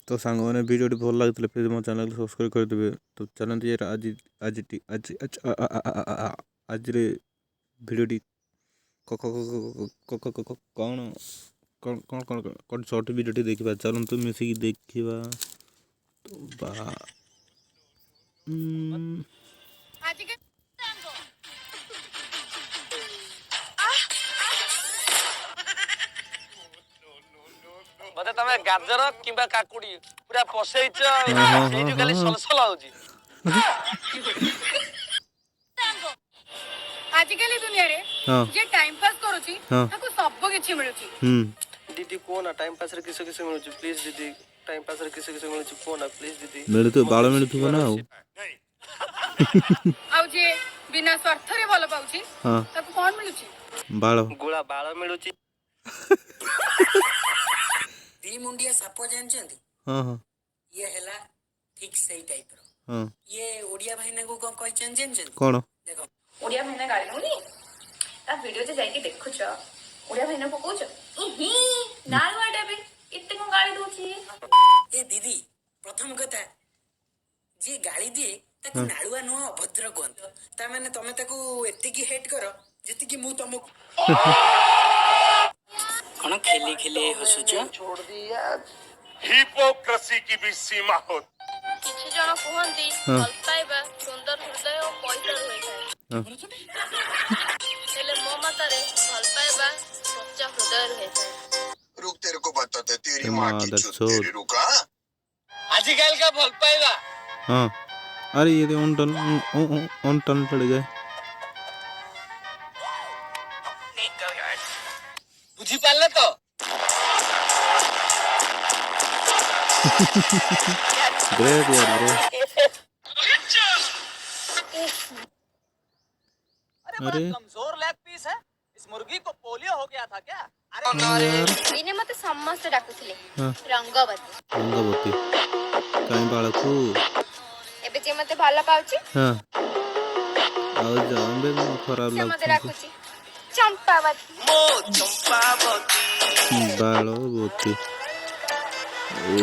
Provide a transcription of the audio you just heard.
तो सांग मैंने वीडियो भल लगे प्लीज मो चैनल सब्सक्राइब करदेवे। तो चलते यार आज आज आज आज आज भिडियोटी कौन कौन कौन कौन कौन शॉर्ट भिडियोटी देखा चलते मिसिकी देखा। तो बा मते तमे गाजर किबा काकुडी पूरा पसेइछ हाँ सेइजु खाली सलसल होजी। आजिकली दुनिया रे हाँ जे टाइम पास करूची हाँ ताको सब किछि मिलुची। दीदी को ना टाइम पास रे किसे किसे मिलुची प्लीज दीदी टाइम पास रे किसे किसे मिलुची को ना प्लीज दीदी मिलु बाल मिलुथबो ना आउ आउ जे बिना स्वार्थ रे भलो पाउची हाँ ताको कोन मिलुची? बाल गुळा बाळ मिलुची। दी मुंडिया साप जानचंदी हाँ हाँ ये हैला ठीक सही टाइप रो। हाँ ये ओडिया भाईना को कोन कहचन जानचंदी कौन देखो ओडिया भाईना गाली होनी ता वीडियो जे जाईकी देखुछ ओडिया भाईना को कहूछ इही नालवाटा बे इत्ते को गाली दोची। ए दीदी प्रथम कथा जे गाली दिए ताको नाळुआ नो अभद्र कोन ता माने तमे ताको एत्ते की हेट करो जति की मु तमको कोन खेली खेली हसुछ छोड़ दिया हिपोक्रेसी की भी सीमा होती। किछि जण कहंती भल पाइबा सुंदर हृदय और पैसा होय हेले मो मातारे भल पाइबा सच्चा हृदय रहे थाए। रुक तेरे को बताते तेरी ए माँ माँ की दा चुत छोड़। तेरी रुका। आजिकल का भल पाइबा हाँ अरे ये ऑन टन चढ़ गए। बुझी पाले तो ग्रेट यार ब्रो। अरे कमजोर लेग पीस है इस मुर्गी को पोलियो हो गया था क्या? हाँ यार दिने मते समस्त डाकुथिले हाँ रंगवती रंगवती कहीं बालकू एबे जे मते भाला पाउची हाँ आओ जाओ बे खराब से मते लगता डाकुची चंपावती। मो चंपावती बालोवती ओ